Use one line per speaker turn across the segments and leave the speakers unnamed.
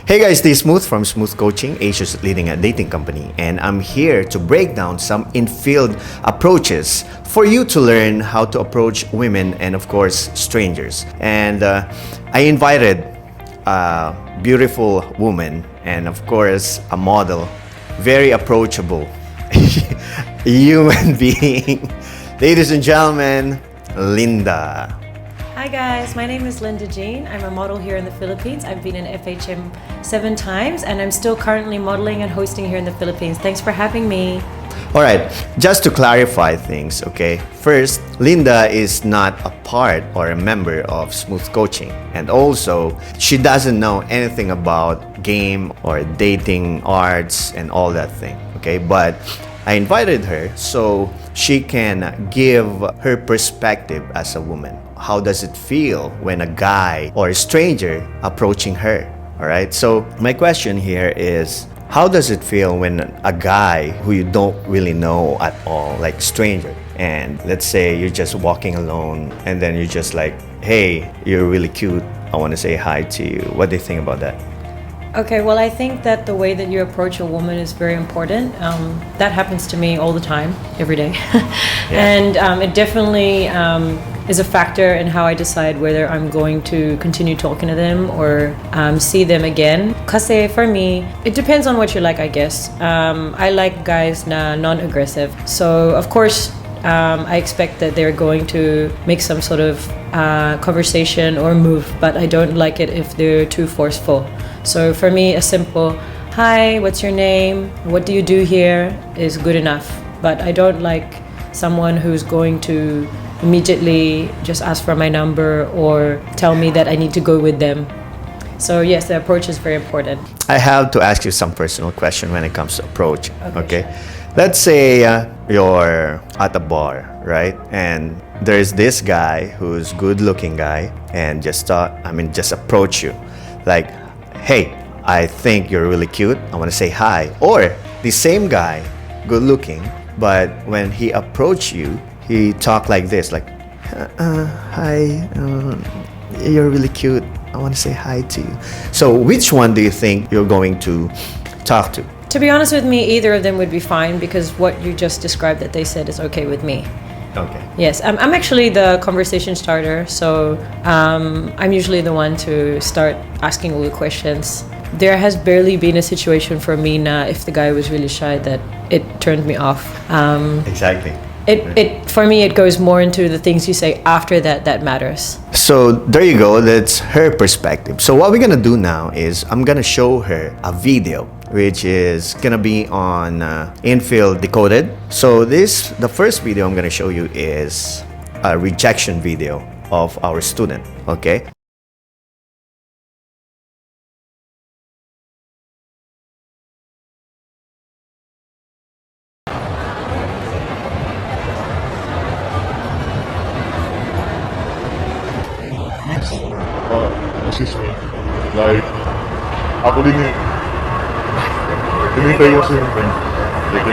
Hey guys, this is Smooth from Smooth Coaching, Asia's leading dating company, and I'm here to break down some in-field approaches for you to learn how to approach women and of course strangers. And I invited a beautiful woman and of course a model, very approachable human being. Ladies and gentlemen, Linda.
Hi guys, my name is Linda Jean. I'm a model here in the Philippines. I've been in FHM 7 times and I'm still currently modeling and hosting here in the Philippines. Thanks for having me.
Alright, just to clarify things, okay? First, Linda is not a part or a member of Smooth Coaching. And also, she doesn't know anything about game or dating arts and all that thing, okay? But I invited her so she can give her perspective as a woman. How does it feel when a guy or a stranger approaching her? All right. So my question here is, how does it feel when a guy who you don't really know at all, like stranger, and let's say you're just walking alone and then you're just like, hey, you're really cute, I want to say hi to you. What do you think about that?
Okay, well, I think that the way that you approach a woman is very important. That happens to me all the time, every day. And it definitely is a factor in how I decide whether I'm going to continue talking to them or see them again. Kasi for me, it depends on what you like, I guess. I like guys na non-aggressive. So, of course, I expect that they're going to make some sort of conversation or move, but I don't like it if they're too forceful. So for me, a simple, hi, what's your name? What do you do here? Is good enough. But I don't like someone who's going to immediately just ask for my number or tell me that I need to go with them. So yes, the approach is very important.
I have to ask you some personal question when it comes to approach. Okay.
Sure.
Let's say you're at a bar, right? And there's this guy who's good-looking guy and just approach you, like, hey, I think you're really cute. I want to say hi. Or the same guy, good-looking, but when he approach you, he talk like this, like, hi, you're really cute. I want to say hi to you. So which one do you think you're going to talk to?
To be honest with me, either of them would be fine because what you just described that they said is okay with me.
Okay.
Yes, I'm actually the conversation starter, so I'm usually the one to start asking all the questions. There has barely been a situation for me na if the guy was really shy that it turned me off.
Exactly.
It for me, it goes more into the things you say after that matters.
So there you go, that's her perspective. So what we're gonna do now is I'm gonna show her a video which is gonna be on INFIELD DECODED. So the first video I'm gonna show you is a rejection video of our student, okay?
Excuse me. Like, ako din eh. Hinintay ko kasi yung friend. Like,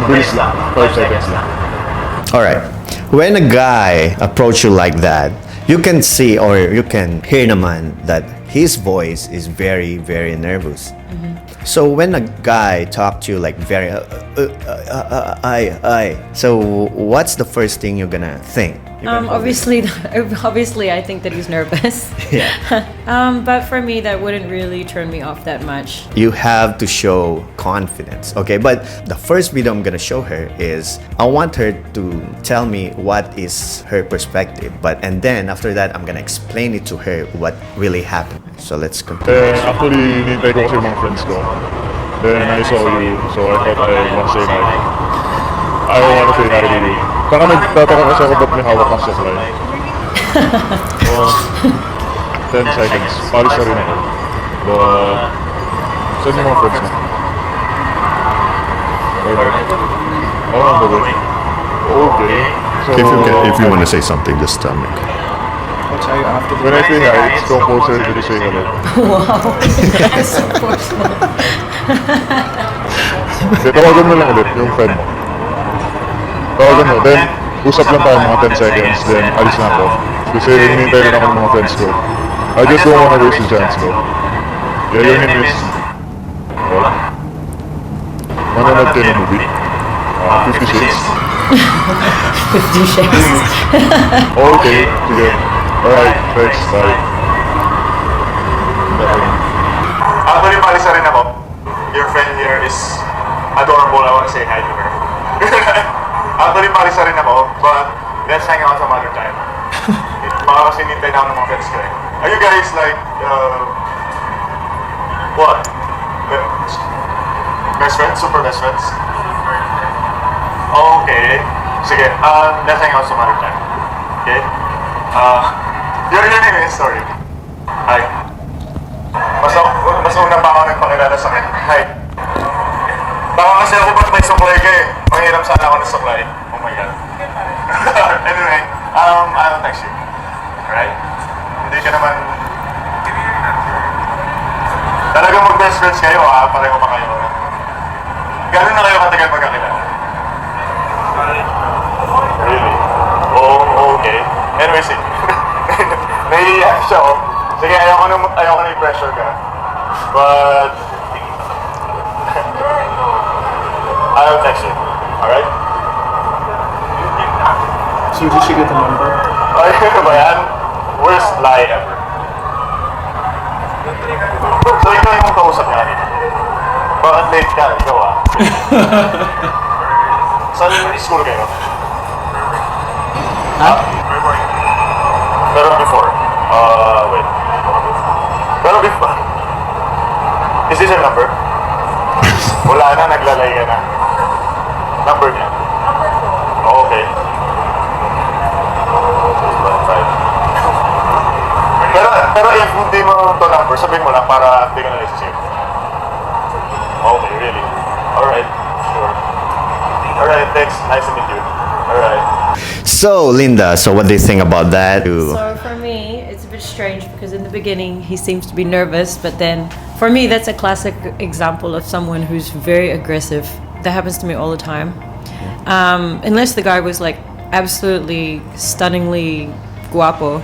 mabilis lang. 5 seconds lang.
Alright. When a guy approach you like that, you can see or you can hear naman that his voice is very, very nervous. So when a guy talk to you like very so what's the first thing you're gonna think?
Obviously, I think that he's nervous.
Yeah.
But for me, that wouldn't really turn me off that much.
You have to show confidence, okay? But the first video I'm gonna show her is I want her to tell me what is her perspective, and then after that I'm gonna explain it to her what really happened. So let's continue.
Actually, hinintay ko kasi yung mga friends ko. Then I saw you, so I thought I want to say hi. I want to say hi to you. Saka nagtataka kasi ako ba't may hawak kang supply. 10 seconds. Paris na rin ako. But, saan yung mga friends mo? Alright. Oh, on the way. Okay. So,
If you want to say something, just tell me.
I'll tell you after the
when I say hi, it's compulsory to say hello.
Wow, that's so forceful.
Tawagan mo lang ulit yung friend mo. Tawagan mo. Then, usap lang tayo mga 10 seconds, then alis na ako. Kasi hinihintay rin ako ng mga friends ko. I just don't wanna waste the chance though. Yeah, your name is... What? Manonood kayo ng movie? 50 Shades?
50 Shades.
Okay, sige. Alright, thanks, bye.
Actually, palisa rin ako. Your friend here is adorable. I want to say hi to her. Actually, palisa rin ako, but let's hang out some other time. Baka kasi nintay na ako ng mga friends ko eh. Are you guys like, what? Best friends? Super best friends? Okay. Sige, let's hang out some other time. Okay? Your name is, sorry. Hi. Mas una pa ako nagpakilala sa akin. Hi. Baka kasi ako ba't may suklay ka eh. Mahirap sana ako ng suklay. Oh my God. Anyway, I'll text you. Alright? Hindi ka naman... Talagang mag-best friends kayo ha? Pareho pa kayo. Gano'n na kayo katagal magkakilala? Really? Oh, okay. Anyway, sige. Nahihiya siya oh. Sige, ayoko na i-pressure ka. But... I'll text you. Alright?
So did she get the number?
Ay, ano ba yan? Worst lie ever. So, ikaw yung kausap niya kanina. Bakit late ka? Ikaw ah. Saan school kayo?
Ha?
Pero before. Wait. Pero before. Is this your number? Wala na, naglalay ka na. Number niya. Okay. Pero if hindi mo to number, sabihin mo lang para hindi ka na save. Okay, really? Alright, sure. Alright, thanks. Nice to meet you. Alright.
So, Linda, so what do you think about that?
So for me, it's a bit strange because in the beginning he seems to be nervous, but then for me that's a classic example of someone who's very aggressive. That happens to me all the time. Unless the guy was like absolutely stunningly guapo,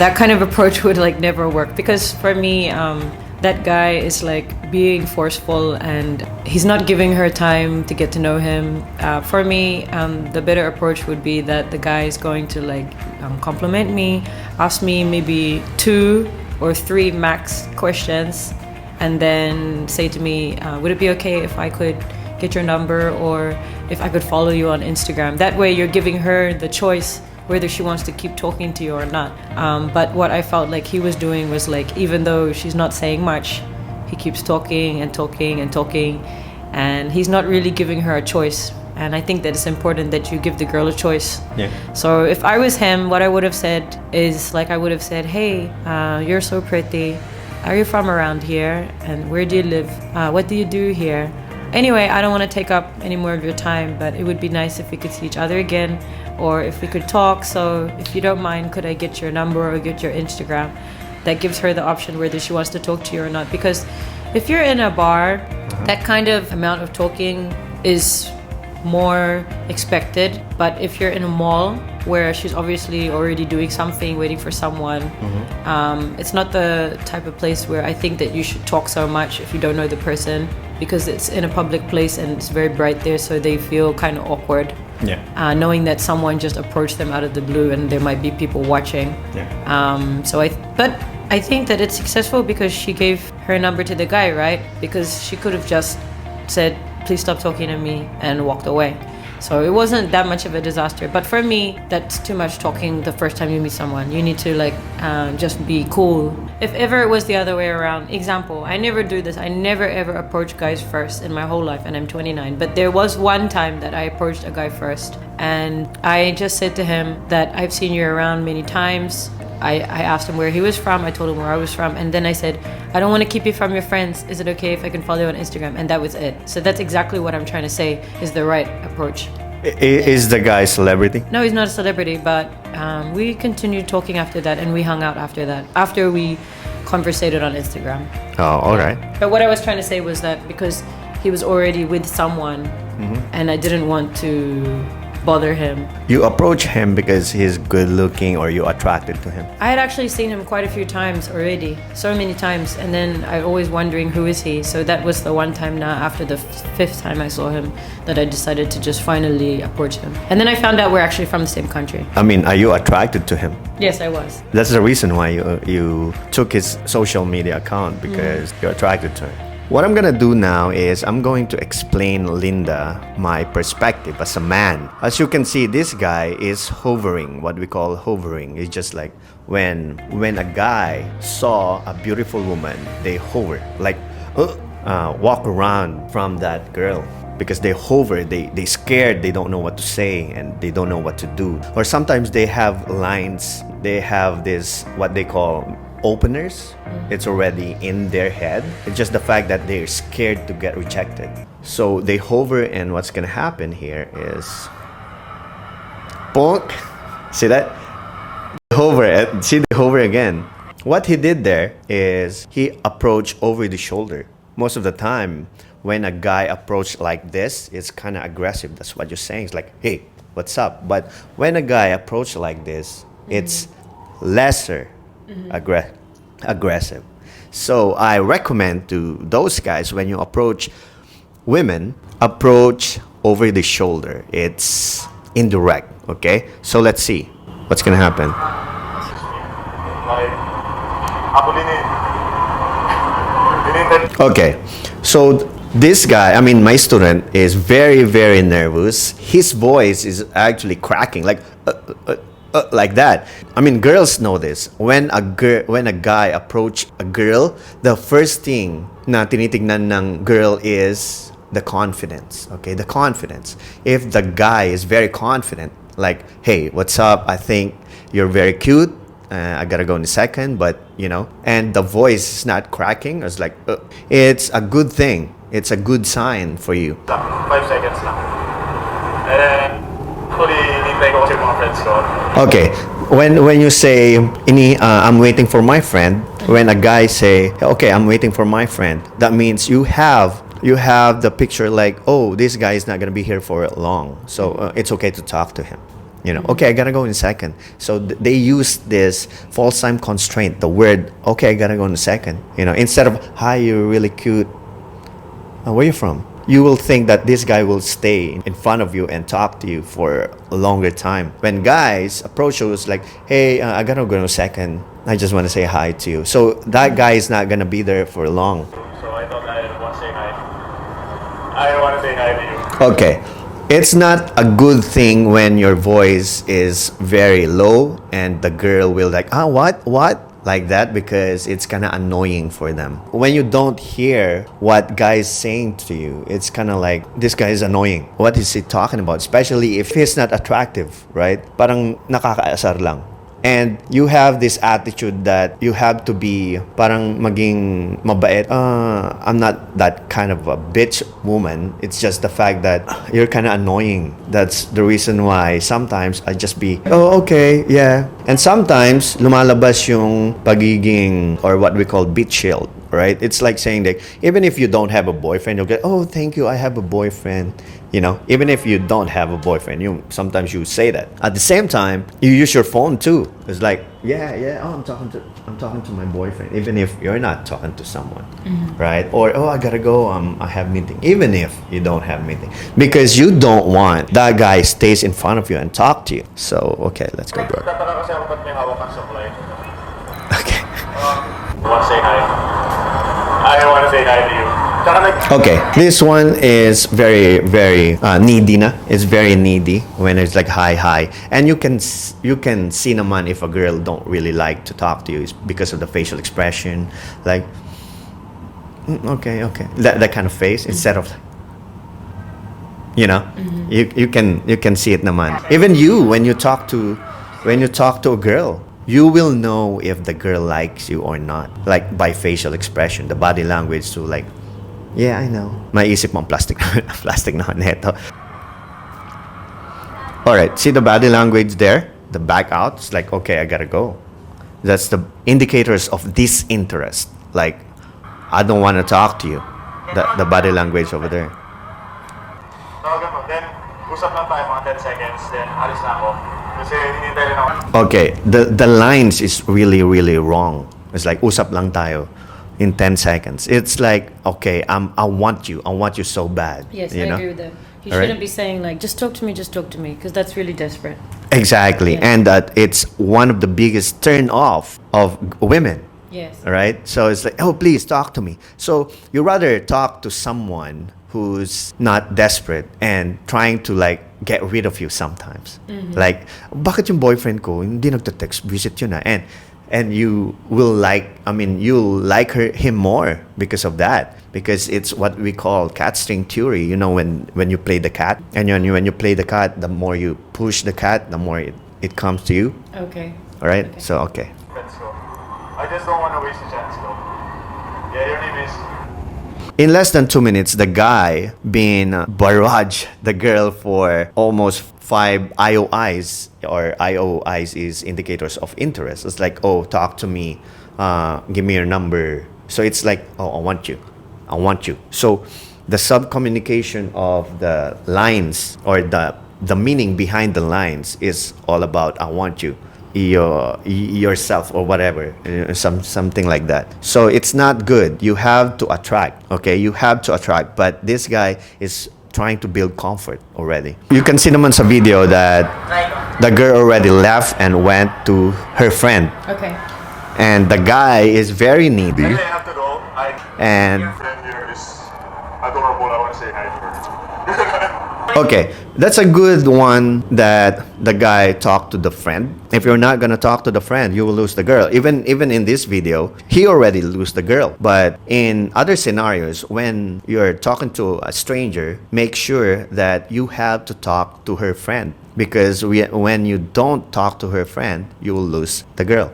that kind of approach would like never work. Because for me, that guy is like being forceful and he's not giving her time to get to know him. For me, the better approach would be that the guy is going to like compliment me, ask me maybe 2 or 3 max questions, and then say to me, would it be okay if I could get your number or if I could follow you on Instagram? That way you're giving her the choice whether she wants to keep talking to you or not. But what I felt like he was doing was like, even though she's not saying much, he keeps talking and talking and talking, and he's not really giving her a choice. And I think that it's important that you give the girl a choice.
Yeah.
So if I was him, what I would have said is like, I would have said, hey, you're so pretty. Are you from around here? And where do you live? What do you do here? Anyway, I don't want to take up any more of your time, but it would be nice if we could see each other again, or if we could talk. So if you don't mind, could I get your number or get your Instagram? That gives her the option whether she wants to talk to you or not. Because if you're in a bar, that kind of amount of talking is more expected. But if you're in a mall where she's obviously already doing something, waiting for someone, it's not the type of place where I think that you should talk so much if you don't know the person, because it's in a public place and it's very bright there, so they feel kind of awkward.
Yeah.
Knowing that someone just approached them out of the blue and there might be people watching.
Yeah.
But I think that it's successful because she gave her number to the guy, right? Because she could have just said, please stop talking to me, and walked away. So it wasn't that much of a disaster. But for me, that's too much talking the first time you meet someone. You need to like just be cool. If ever it was the other way around, example, I never do this. I never ever approach guys first in my whole life, and I'm 29. But there was one time that I approached a guy first, and I just said to him that I've seen you around many times. I asked him where he was from. I told him where I was from. And then I said, I don't want to keep you from your friends. Is it okay if I can follow you on Instagram? And that was it. So that's exactly what I'm trying to say is the right approach.
Is the guy a celebrity?
No, he's not a celebrity, but we continued talking after that, and we hung out after that, after we conversated on Instagram.
Oh, all right.
But what I was trying to say was that because he was already with someone, and I didn't want to bother him.
You approach him because he's good looking or you attracted to him?
I had actually seen him quite a few times already, so many times, and then I always wondering who is he. So that was the one time now after the fifth time I saw him that I decided to just finally approach him. And then I found out we're actually from the same country.
I mean, are you attracted to him?
Yes, I was.
That's the reason why you took his social media account, because you're attracted to him. What I'm gonna do now is I'm going to explain Linda my perspective as a man. As you can see, this guy is hovering. What we call hovering is just like when a guy saw a beautiful woman, they hover, like walk around from that girl. Because they hover, they scared, they don't know what to say and they don't know what to do. Or sometimes they have lines, they have this what they call openers. It's already in their head. It's just the fact that they're scared to get rejected. So they hover, and what's gonna happen here is bonk. See that? Hover. See the hover again. What he did there is he approached over the shoulder. Most of the time, when a guy approaches like this, it's kind of aggressive. That's what you're saying. It's like, hey, what's up? But when a guy approaches like this, it's lesser aggressive. So I recommend to those guys, when you approach women, approach over the shoulder. It's indirect, okay? So let's see what's gonna happen. Okay, so this guy, I mean my student, is very, very nervous. His voice is actually cracking, like that. I mean, girls know this. When a guy approach a girl, the first thing na tinitignan ng girl is the confidence. Okay, the confidence. If the guy is very confident, like, hey, what's up? I think you're very cute. I gotta go in a second, but you know, and the voice is not cracking. It's like, it's a good thing. It's a good sign for you.
5 seconds lang. And hopefully, hinintay ko kasi mga friends ko.
Okay, when you say, I'm waiting for my friend, when a guy say, okay, I'm waiting for my friend, that means you have the picture like, oh, this guy is not gonna be here for long, so it's okay to talk to him. You know, okay, I gotta go in a second. So they use this false time constraint, the word, okay, I gotta go in a second. You know, instead of, hi, you're really cute. Where are you from? You will think that this guy will stay in front of you and talk to you for a longer time. When guys approach you, it's like, hey, I gotta go in a second. I just want to say hi to you. So that guy is not gonna be there for long.
So I thought I want to say hi. I want to say hi to you.
Okay. It's not a good thing when your voice is very low and the girl will like, what? Like that, because it's kind of annoying for them. When you don't hear what guy is saying to you, it's kind of like, this guy is annoying. What is he talking about? Especially if he's not attractive, right? Parang nakakaasar lang. And you have this attitude that you have to be parang maging mabait. I'm not that kind of a bitch woman. It's just the fact that you're kind of annoying. That's the reason why sometimes I just be, oh, okay, yeah. And sometimes lumalabas yung pagiging, or what we call bitch shield, right? It's like saying that even if you don't have a boyfriend, you'll get, oh, thank you, I have a boyfriend. You know, even if you don't have a boyfriend, sometimes you say that. At the same time, you use your phone too. It's like, yeah, oh, I'm talking to my boyfriend, even if you're not talking to someone, right? Or, oh, I gotta go, I have meeting, even if you don't have meeting, because you don't want that guy stays in front of you and talk to you. So, okay, let's go, bro.
Tataka kasi ako ba't may hawak kang supply.
Okay.
Want to say hi. I want to say hi to you.
Okay, this one is very, very needy na. It's very needy when it's like hi, and you can see naman if a girl don't really like to talk to you, it's because of the facial expression, like okay, that kind of face, instead of, you know, you can see it naman. Even you, when you talk to a girl, you will know if the girl likes you or not, like by facial expression, the body language to like. Yeah, I know. Maisip mo ang plastic na neto. Alright, see the body language there? The back out? It's like, okay, I gotta go. That's the indicators of disinterest. Like, I don't want to talk to you. The body language over there.
Then, usap lang tayo mga 10 seconds, then alis na ako. Kasi hinihintay rin ako.
Okay, the lines is really wrong. It's like usap lang tayo in 10 seconds. It's like, okay, I want you so bad.
Yes,
you
I
know?
agree with that. You
All right.
shouldn't be saying like, just talk to me, because that's really desperate.
Exactly,
Yeah.
and that it's one of the biggest turn off of women.
Yes.
Right? So it's like, oh, please talk to me. So you rather talk to someone who's not desperate and trying to like get rid of you sometimes. Like, bakit yung boyfriend ko hindi nagte-text, visit yun na. And you will you'll like him more because of that. Because it's what we call cat string theory. You know, when you play the cat, and when you play the cat, the more you push the cat, the more it comes to you.
Okay.
All right?
Okay.
So, okay.
Let's go. I just don't want to waste a chance though. Yeah, your name is...
In less than 2 minutes, the guy been barrage the girl for almost 5 IOIs, or IOIs is indicators of interest. It's like, oh, talk to me, give me your number. So it's like, oh, I want you. So the sub-communication of the lines, or the meaning behind the lines, is all about I want you. Yourself or whatever, something like that. So it's not good. You have to attract, okay? You have to attract, but this guy is trying to build comfort already. You can see naman sa video that the girl already left and went to her friend,
Okay.
and the guy is very needy,
Really, I have to go.
and
Your friend here is adorable. I want to say hi to her.
okay, that's a good one that the guy talked to the friend. If you're not gonna talk to the friend, you will lose the girl. Even in this video, he already lose the girl. But in other scenarios, when you're talking to a stranger, make sure that you have to talk to her friend. Because when you don't talk to her friend, you will lose the girl.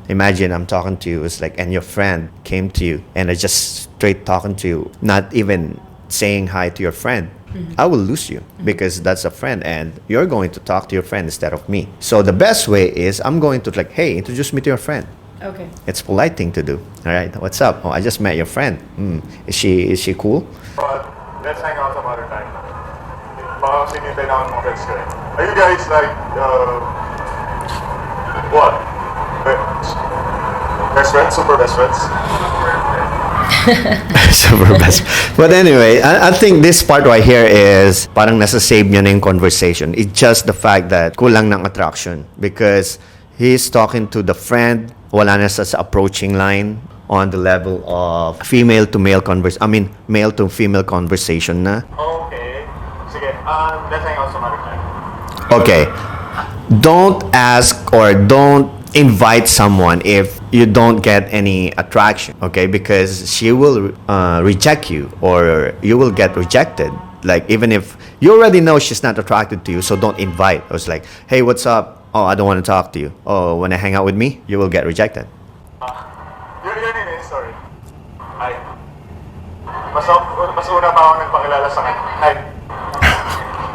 Imagine I'm talking to you, it's like, and your friend came to you, and I just straight talking to you, not even saying hi to your friend. I will lose you because that's a friend, and you're going to talk to your friend instead of me. So the best way is I'm going to like, hey, introduce me to your friend.
Okay.
It's a polite thing to do. All right, what's up? Oh, I just met your friend. Is she cool?
But let's hang out some other time. Baka kasi hinihintay na ako ng mga friends ko eh. Are you guys like, what? Best friends? Super best friends?
Super best. But anyway, I think this part right here is parang nasa-save niya na yung conversation. It's just the fact that kulang ng attraction because he's talking to the friend, wala na sa approaching line on the level of female to male male to female conversation na.
Okay. Sige, let's hang out some other time.
Okay. Don't ask or don't invite someone if you don't get any attraction, okay? Because she will reject you, or you will get rejected. Like, even if you already know she's not attracted to you, so don't invite. It was like, hey, what's up? Oh, I don't want to talk to you. Oh, when I hang out with me, you will get rejected.
Your name is, sorry. Hi. Mas una pa ako nagpakilala sa kanya. Hi.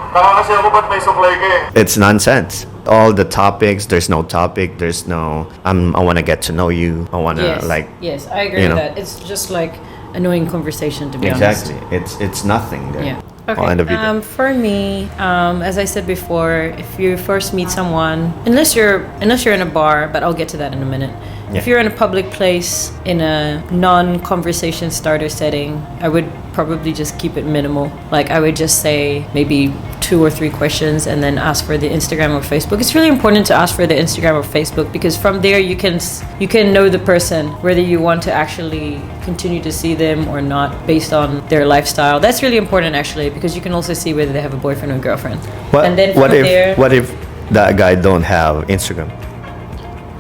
Baka kasi ako ba't may suklay ka eh?
It's nonsense. All the topics, there's no topic, there's no, I want to get to know you. I want to
Yes, I agree
you
with
know.
that. It's just like annoying conversation, to be
Exactly.
honest.
It's nothing there.
Yeah.
Oh, end of video.
For me, as I said before, if you first meet someone, unless you're in a bar, but I'll get to that in a minute.
Yeah.
If you're in a public place in a non-conversation starter setting, I would probably just keep it minimal. Like I would just say maybe 2 or 3 questions and then ask for the Instagram or Facebook. It's really important to ask for the Instagram or Facebook because from there you can know the person, whether you want to actually continue to see them or not based on their lifestyle. That's really important actually because you can also see whether they have a boyfriend or girlfriend. And then from
what if that guy don't have Instagram?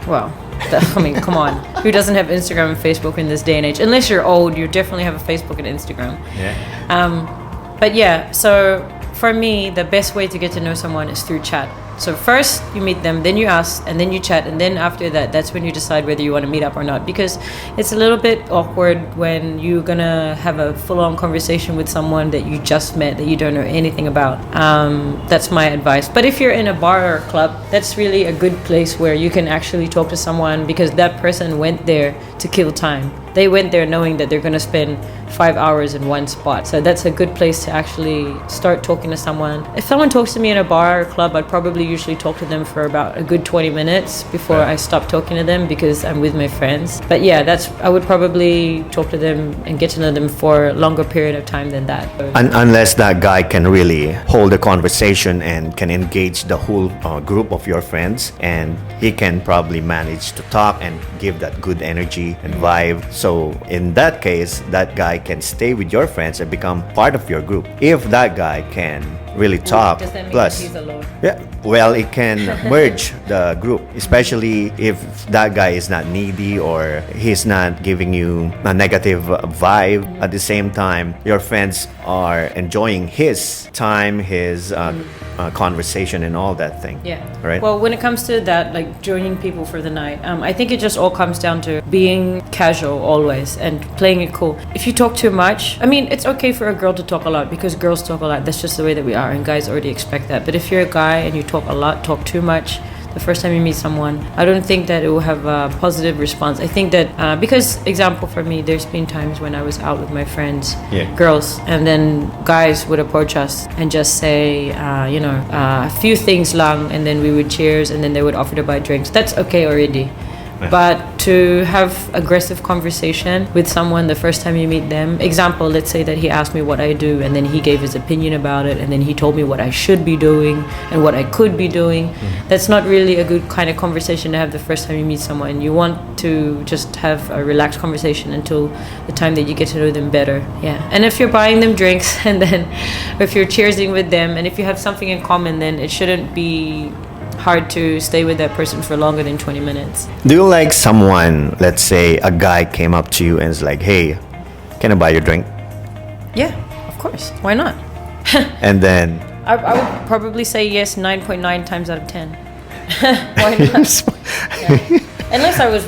Well, I mean, come on. Who doesn't have Instagram and Facebook in this day and age? Unless you're old, you definitely have a Facebook and Instagram.
Yeah.
But yeah, so for me, the best way to get to know someone is through chat. So first you meet them, then you ask, and then you chat, and then after that, that's when you decide whether you want to meet up or not. Because it's a little bit awkward when you're gonna have a full-on conversation with someone that you just met, that you don't know anything about. That's my advice. But if you're in a bar or a club, that's really a good place where you can actually talk to someone because that person went there to kill time. They went there knowing that they're gonna spend 5 hours in one spot. So that's a good place to actually start talking to someone. If someone talks to me in a bar or club, I'd probably usually talk to them for about a good 20 minutes before I stop talking to them because I'm with my friends. But yeah, I would probably talk to them and get to know them for a longer period of time than that.
Unless that guy can really hold a conversation and can engage the whole group of your friends, and he can probably manage to talk and give that good energy and vibe. So in that case, that guy can stay with your friends and become part of your group. If that guy can really talk,
Does that mean
plus
that he's alone?
yeah, well, it can merge the group, especially if that guy is not needy or he's not giving you a negative vibe. At the same time, your friends are enjoying his time, his conversation and all that thing.
Yeah.
Right?
Well, when it comes to that, like joining people for the night, I think it just all comes down to being casual always and playing it cool. If you talk too much, I mean, it's okay for a girl to talk a lot because girls talk a lot. That's just the way that we are, and guys already expect that. But if you're a guy and you talk a lot, talk too much, the first time you meet someone, I don't think that it will have a positive response. I think that because, example for me, there's been times when I was out with my friends, girls, and then guys would approach us and just say, a few things lang, and then we would cheers, and then they would offer to buy drinks. That's okay already. But to have aggressive conversation with someone the first time you meet them, example, let's say that he asked me what I do and then he gave his opinion about it and then he told me what I should be doing and what I could be doing. That's not really a good kind of conversation to have the first time you meet someone. You want to just have a relaxed conversation until the time that you get to know them better. Yeah. And if you're buying them drinks and then if you're cheersing with them and if you have something in common, then it shouldn't be hard to stay with that person for longer than 20 minutes.
Do you like someone, let's say a guy came up to you and is like, hey, can I buy your drink?
Yeah, of course. Why not?
And then
I would probably say yes 9.9 times out of 10. Why not? Yeah. Unless I was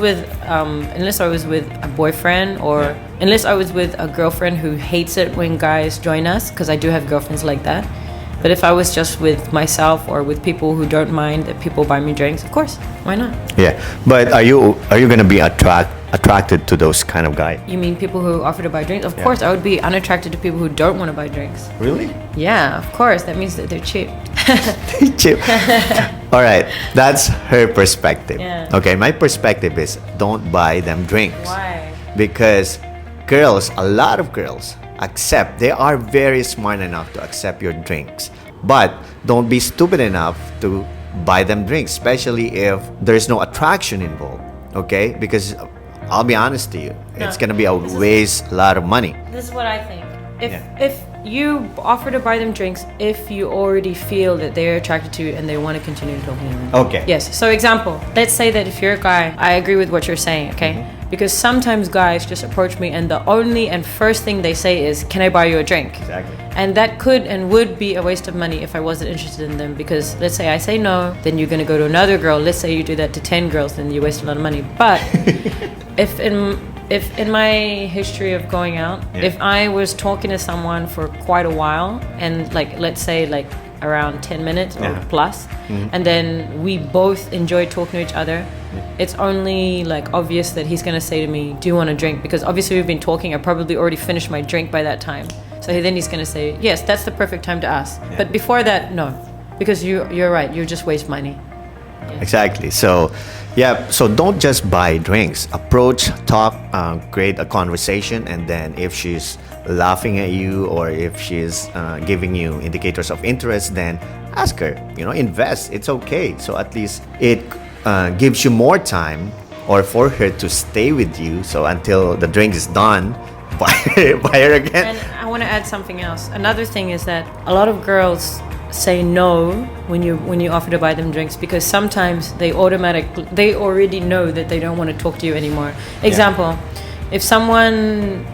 with a boyfriend or unless I was with a girlfriend who hates it when guys join us, because I do have girlfriends like that. But if I was just with myself or with people who don't mind that people buy me drinks, of course, why not?
yeah, but are you gonna be attracted to those kind of guys?
You mean people who offer to buy drinks? Of course, I would be unattracted to people who don't want to buy drinks.
Really?
Yeah, of course. That means that they're cheap.
Chip. All right, that's her perspective.
Yeah.
Okay, my perspective is don't buy them drinks.
Why?
Because a lot of girls they are very smart enough to accept your drinks, but don't be stupid enough to buy them drinks, especially if there's no attraction involved. Okay, because I'll be honest to you, it's gonna be a lot of money.
This is what I think. If you offer to buy them drinks, if you already feel that they're attracted to you and they want to continue talking to them.
Okay.
Yes. So example, let's say that if you're a guy, I agree with what you're saying, okay? Because sometimes guys just approach me and the only and first thing they say is, can I buy you a drink?
Exactly.
And that could and would be a waste of money if I wasn't interested in them, because let's say I say no, then you're going to go to another girl. Let's say you do that to 10 girls, then you waste a lot of money. But if in my history of going out, if I was talking to someone for quite a while and like, let's say like around 10 minutes or plus, and then we both enjoy talking to each other, it's only like obvious that he's gonna say to me, do you want a drink? Because obviously we've been talking, I probably already finished my drink by that time. So then he's gonna say, yes, that's the perfect time to ask. But before that, no, because you're right, you just waste money.
Exactly. So so don't just buy drinks. Approach, talk, create a conversation, and then if she's laughing at you or if she's giving you indicators of interest, then ask her, invest. It's okay. So at least it gives you more time or for her to stay with you. So until the drink is done, buy her again.
And I want to add something else. Another thing is that a lot of girls say no when you offer to buy them drinks, because sometimes they already know that they don't want to talk to you anymore. Example, if someone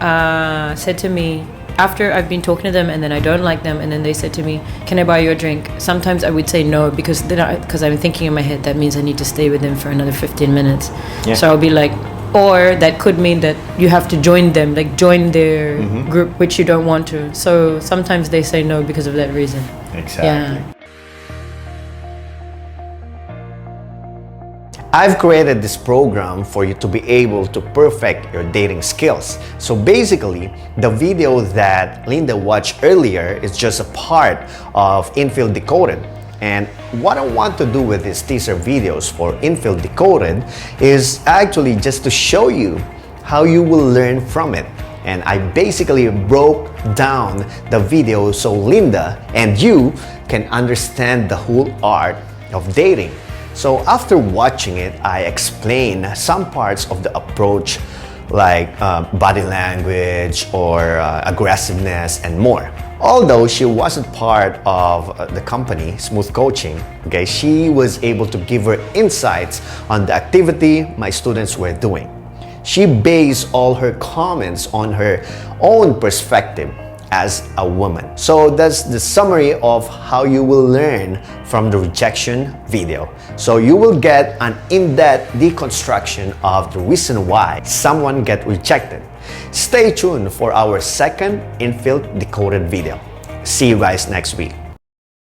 said to me after I've been talking to them and then I don't like them and then they said to me, can I buy you a drink? Sometimes I would say no because I'm thinking in my head that means I need to stay with them for another 15 minutes. So I'll be like, or that could mean that you have to join them, like join their group, which you don't want to. So sometimes they say no because of that reason.
Exactly. I've created this program for you to be able to perfect your dating skills. So basically, the video that Linda watched earlier is just a part of INFIELD Decoded. And what I want to do with these teaser videos for INFIELD Decoded is actually just to show you how you will learn from it. And I basically broke down the video so Linda and you can understand the whole art of dating. So after watching it, I explain some parts of the approach like body language or aggressiveness and more. Although she wasn't part of the company, Smooth Coaching, okay, she was able to give her insights on the activity my students were doing. She based all her comments on her own perspective as a woman. So that's the summary of how you will learn from the rejection video. So you will get an in-depth deconstruction of the reason why someone get rejected. Stay tuned for our second INFIELD Decoded video. See you guys next week.